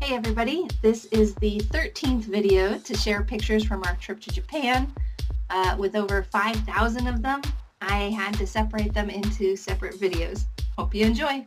Hey everybody, this is the 13th video to share pictures from our trip to Japan. With over 5,000 of them, I had to separate them into separate videos. Hope you enjoy!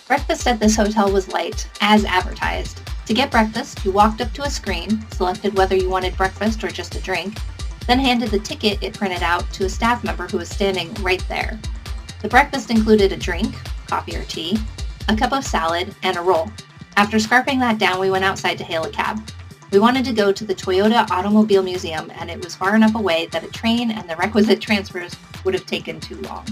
Breakfast at this hotel was light, as advertised. To get breakfast, you walked up to a screen, selected whether you wanted breakfast or just a drink, then handed the ticket it printed out to a staff member who was standing right there. The breakfast included a drink, coffee or tea, a cup of salad, and a roll. After scarfing that down, we went outside to hail a cab. We wanted to go to the Toyota Automobile Museum, and it was far enough away that a train and the requisite transfers would have taken too long.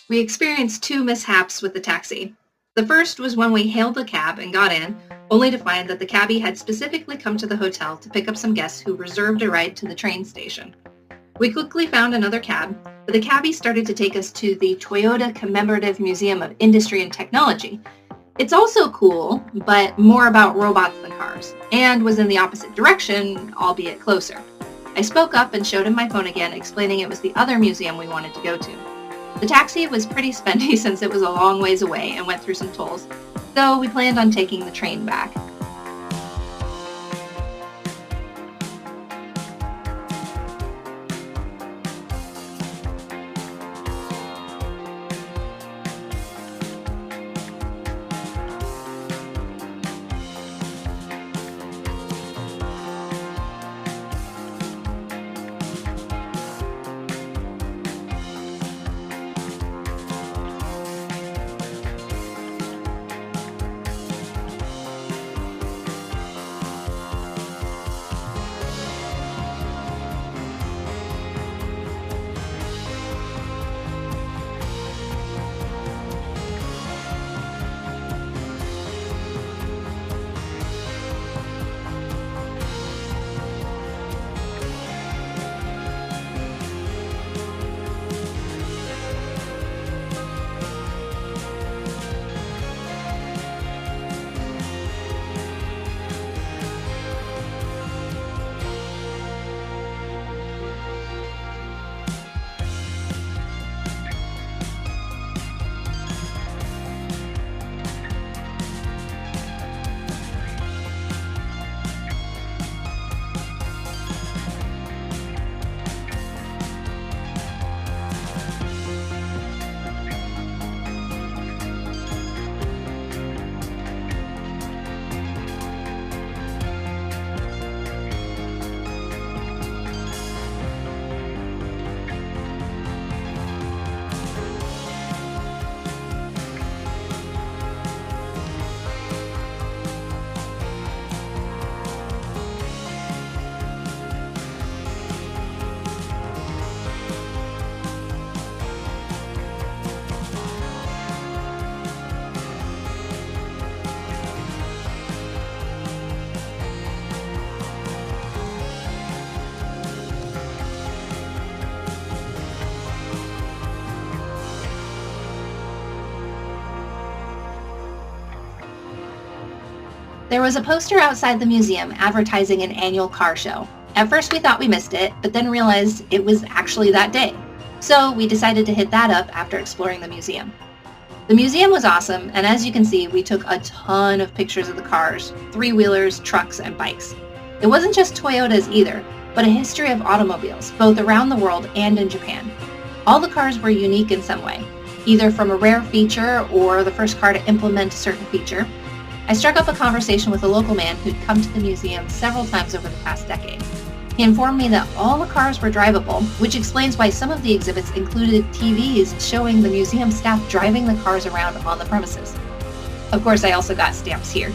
We experienced two mishaps with the taxi. The first was when we hailed a cab and got in, only to find that the cabbie had specifically come to the hotel to pick up some guests who reserved a ride to the train station. We quickly found another cab, but the cabbie started to take us to the Toyota Commemorative Museum of Industry and Technology. It's also cool, but more about robots than cars, and was in the opposite direction, albeit closer. I spoke up and showed him my phone again, explaining it was the other museum we wanted to go to. The taxi was pretty spendy since it was a long ways away and went through some tolls, so we planned on taking the train back. There was a poster outside the museum advertising an annual car show. At first we thought we missed it, but then realized it was actually that day. So we decided to hit that up after exploring the museum. The museum was awesome, and as you can see, we took a ton of pictures of the cars, three-wheelers, trucks, and bikes. It wasn't just Toyotas either, but a history of automobiles, both around the world and in Japan. All the cars were unique in some way, either from a rare feature or the first car to implement a certain feature. I struck up a conversation with a local man who'd come to the museum several times over the past decade. He informed me that all the cars were drivable, which explains why some of the exhibits included TVs showing the museum staff driving the cars around on the premises. Of course, I also got stamps here.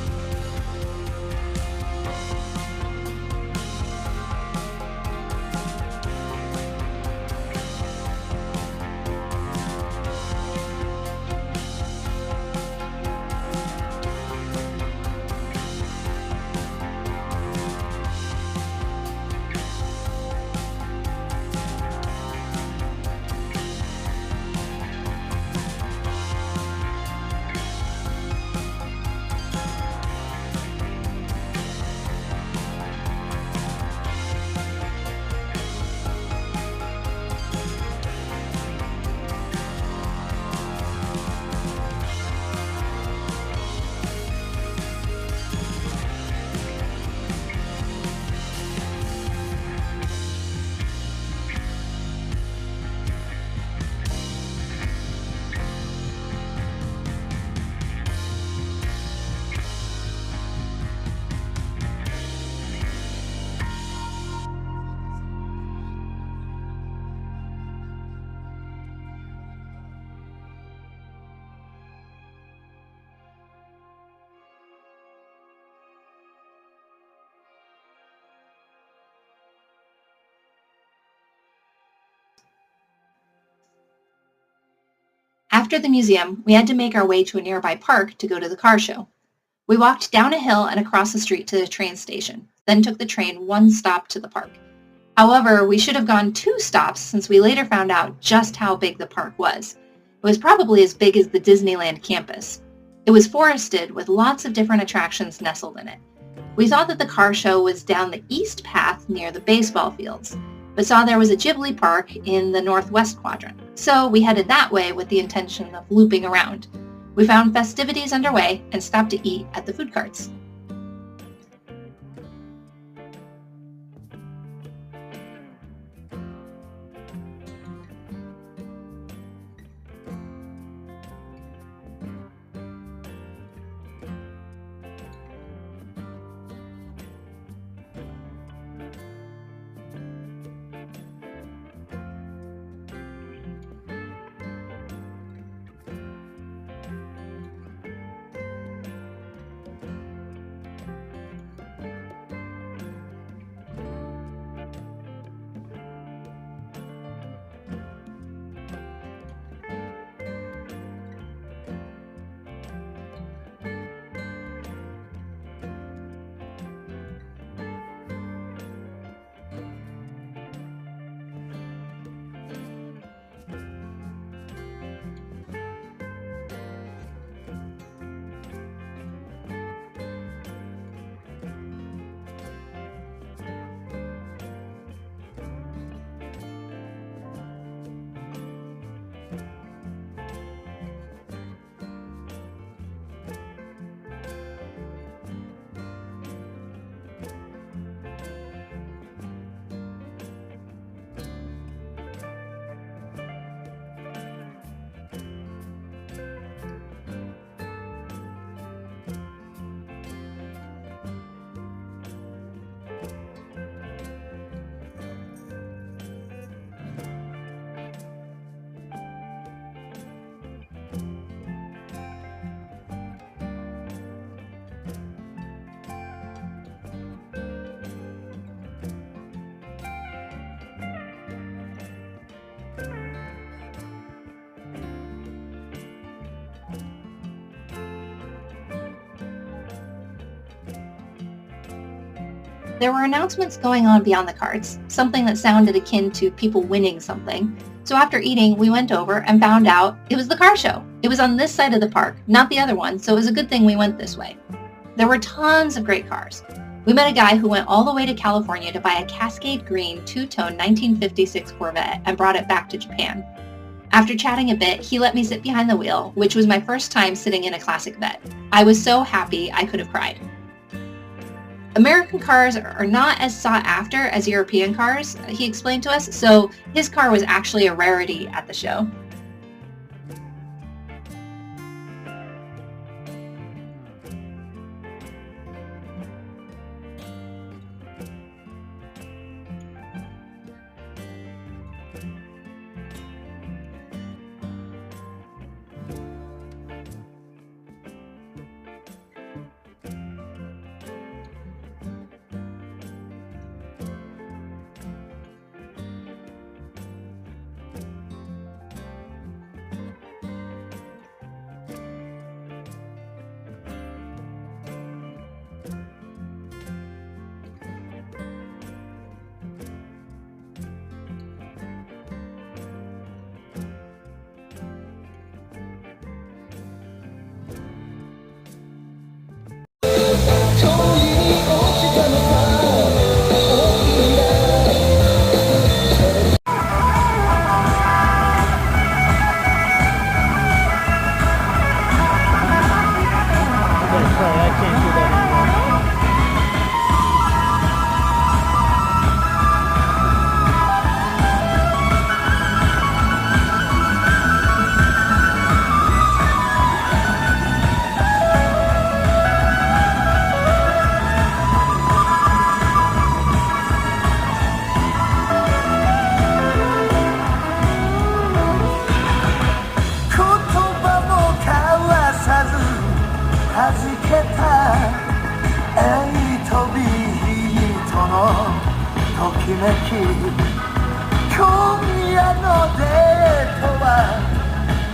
After the museum, we had to make our way to a nearby park to go to the car show. We walked down a hill and across the street to the train station, then took the train one stop to the park. However, we should have gone 2 stops since we later found out just how big the park was. It was probably as big as the Disneyland campus. It was forested with lots of different attractions nestled in it. We thought that the car show was down the east path near the baseball fields, but saw there was a Ghibli park in the northwest quadrant. So we headed that way with the intention of looping around. We found festivities underway and stopped to eat at the food carts. There were announcements going on beyond the carts, something that sounded akin to people winning something. So after eating, we went over and found out it was the car show. It was on this side of the park, not the other one, so it was a good thing we went this way. There were tons of great cars. We met a guy who went all the way to California to buy a Cascade Green two-tone 1956 Corvette and brought it back to Japan. After chatting a bit, he let me sit behind the wheel, which was my first time sitting in a classic Vette. I was so happy I could have cried. American cars are not as sought after as European cars, he explained to us, so his car was actually a rarity at the show.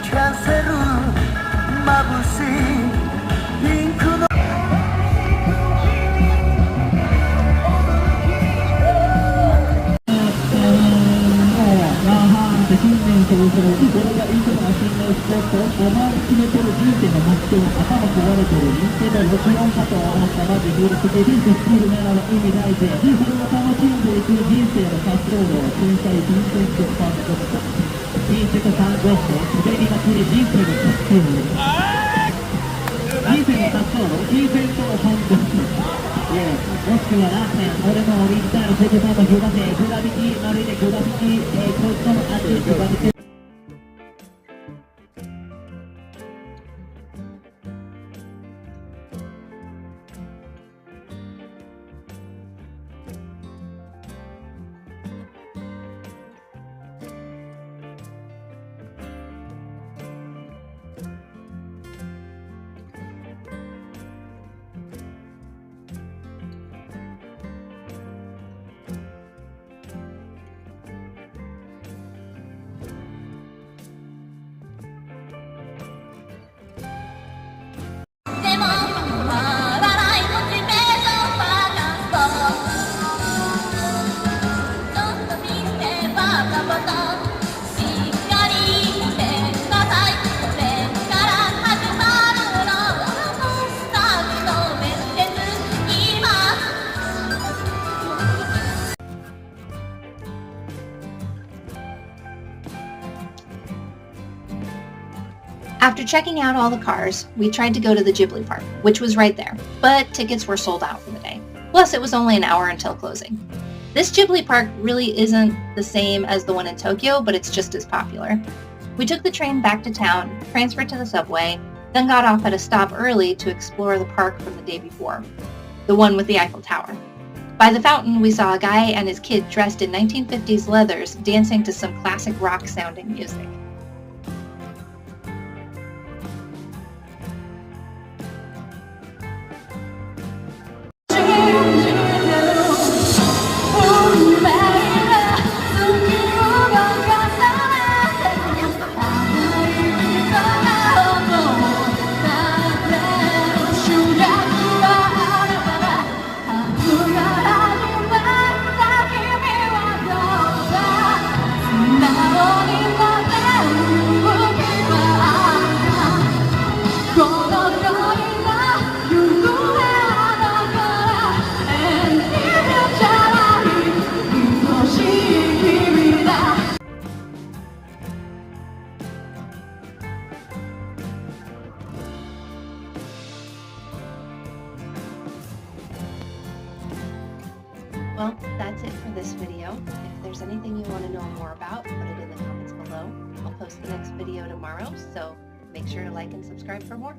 キャンセル眩しいピンクの新年早々、俺がいつも足のスポット、お前決めてる人生の目標、頭壊れてる人生で64かと思ったマジフルスケ人生作るなら意味ないぜ。それを楽しんでいく人生の滑走路、天才人生とファンドスト。貧縮看護師、滑りまくり人生の滑走路。人生の滑走路、人生とファンドスト。もしくはラーメン、俺のオリジナルセグサーのグラビグラビティ、まるでグラビティ、こいつの味、グラビティ。After checking out all the cars, we tried to go to the Ghibli park, which was right there, but tickets were sold out for the day. Plus, it was only an hour until closing. This Ghibli park really isn't the same as the one in Tokyo, but it's just as popular. We took the train back to town, transferred to the subway, then got off at a stop early to explore the park from the day before, the one with the Eiffel Tower. By the fountain, we saw a guy and his kid dressed in 1950s leathers dancing to some classic rock-sounding music. Well, that's it for this video. If there's anything you want to know more about, put it in the comments below. I'll post the next video tomorrow, so make sure to like and subscribe for more.